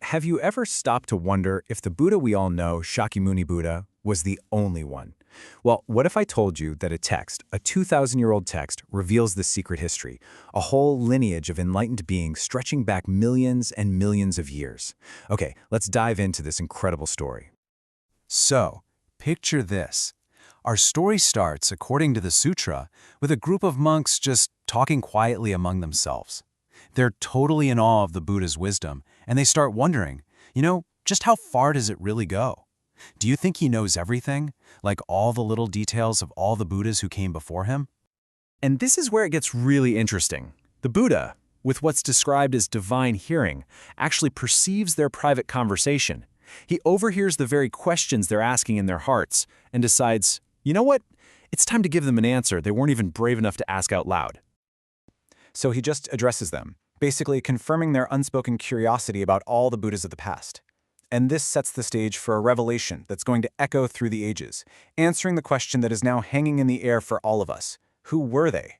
Have you ever stopped to wonder if the Buddha we all know, Śākyamuni Buddha, was the only one? Well, what if I told you that a text, a 2,000-year-old text, reveals the secret history, a whole lineage of enlightened beings stretching back millions and millions of years? Okay, let's dive into this incredible story. So, picture this. Our story starts, according to the Sutra, with a group of monks just talking quietly among themselves. They're totally in awe of the Buddha's wisdom, and they start wondering, just how far does it really go? Do you think he knows everything, like all the little details of all the Buddhas who came before him? And this is where it gets really interesting. The Buddha, with what's described as divine hearing, actually perceives their private conversation. He overhears the very questions they're asking in their hearts and decides, you know what? It's time to give them an answer they weren't even brave enough to ask out loud. So he just addresses them, basically confirming their unspoken curiosity about all the Buddhas of the past. And this sets the stage for a revelation that's going to echo through the ages, answering the question that is now hanging in the air for all of us. Who were they?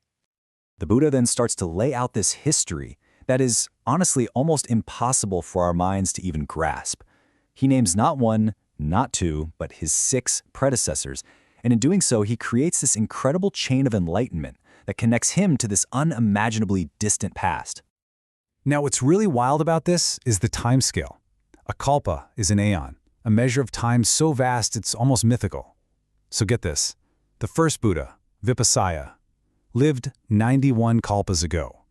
The Buddha then starts to lay out this history that is honestly almost impossible for our minds to even grasp. He names not one, not two, but his 6 predecessors, and in doing so, he creates this incredible chain of enlightenment that connects him to this unimaginably distant past. Now, what's really wild about this is the time scale. A kalpa is an aeon, a measure of time so vast it's almost mythical. So get this, the first Buddha, Vipasyin, lived 91 kalpas ago.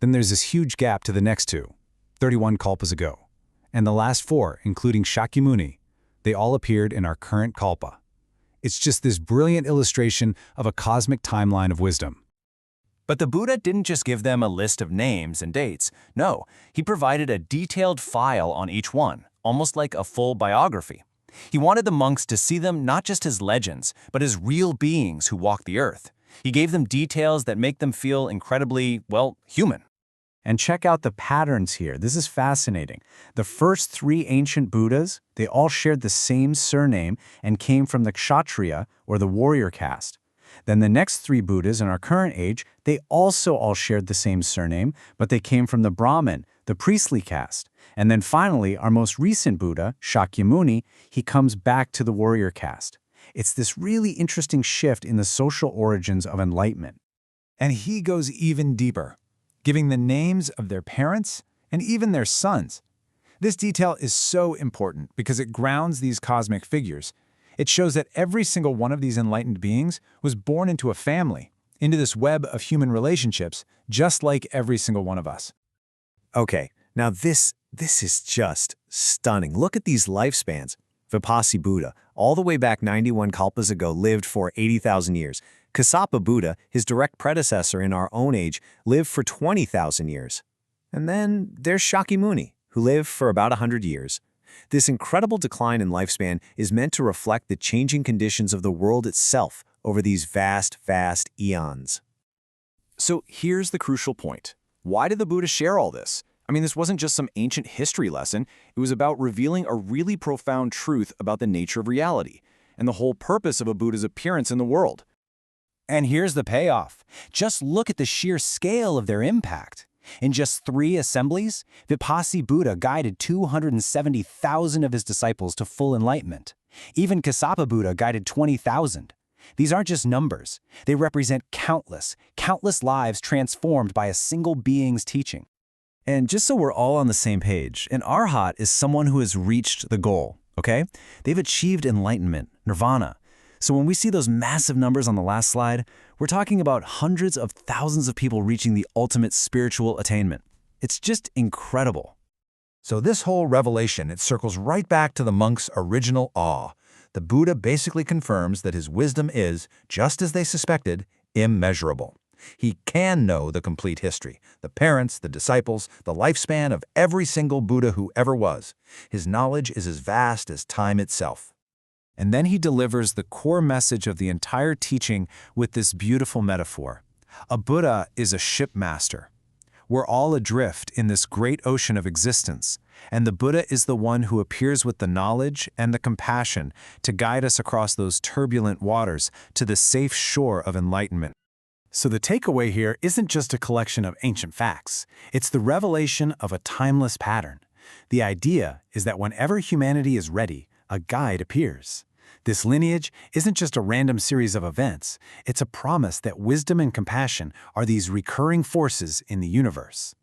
Then there's this huge gap to the next 2, 31 kalpas ago. And the last 4, including Śākyamuni, they all appeared in our current kalpa. It's just this brilliant illustration of a cosmic timeline of wisdom. But the Buddha didn't just give them a list of names and dates. No, he provided a detailed file on each one, almost like a full biography. He wanted the monks to see them not just as legends, but as real beings who walk the earth. He gave them details that make them feel incredibly, human. And check out the patterns here. This is fascinating. The first 3 ancient Buddhas, they all shared the same surname and came from the kshatriya, or the warrior caste. Then the next 3 Buddhas in our current age, they also all shared the same surname, but they came from the Brahmin, the priestly caste. And then finally, our most recent Buddha, Śākyamuni, he comes back to the warrior caste. It's this really interesting shift in the social origins of enlightenment. And he goes even deeper, giving the names of their parents and even their sons. This detail is so important because it grounds these cosmic figures. It shows that every single one of these enlightened beings was born into a family, into this web of human relationships, just like every single one of us. Okay, now this is just stunning. Look at these lifespans. Vipasyin Buddha, all the way back 91 kalpas ago, lived for 80,000 years. Kāśyapa Buddha, his direct predecessor in our own age, lived for 20,000 years. And then there's Śākyamuni, who lived for about 100 years. This incredible decline in lifespan is meant to reflect the changing conditions of the world itself over these vast eons. So here's the crucial point. Why did the Buddha share all this? This wasn't just some ancient history lesson. It was about revealing a really profound truth about the nature of reality and the whole purpose of a Buddha's appearance in the world. And here's the payoff. Just look at the sheer scale of their impact. In just 3 assemblies, Vipasyin Buddha guided 270,000 of his disciples to full enlightenment. Even Kāśyapa Buddha guided 20,000. These aren't just numbers. They represent countless lives transformed by a single being's teaching. And just so we're all on the same page, an arhat is someone who has reached the goal, okay? They've achieved enlightenment, nirvana. So when we see those massive numbers on the last slide, we're talking about hundreds of thousands of people reaching the ultimate spiritual attainment. It's just incredible. So this whole revelation, it circles right back to the monk's original awe. The Buddha basically confirms that his wisdom is, just as they suspected, immeasurable. He can know the complete history, the parents, the disciples, the lifespan of every single Buddha who ever was. His knowledge is as vast as time itself. And then he delivers the core message of the entire teaching with this beautiful metaphor. A Buddha is a shipmaster. We're all adrift in this great ocean of existence, and the Buddha is the one who appears with the knowledge and the compassion to guide us across those turbulent waters to the safe shore of enlightenment. So the takeaway here isn't just a collection of ancient facts. It's the revelation of a timeless pattern. The idea is that whenever humanity is ready, a guide appears. This lineage isn't just a random series of events, it's a promise that wisdom and compassion are these recurring forces in the universe.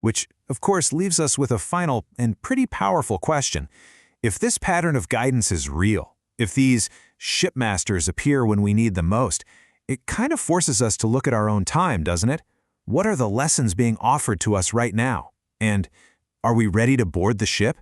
Which, of course, leaves us with a final and pretty powerful question. If this pattern of guidance is real, if these shipmasters appear when we need them most, it kind of forces us to look at our own time, doesn't it? What are the lessons being offered to us right now? And are we ready to board the ship?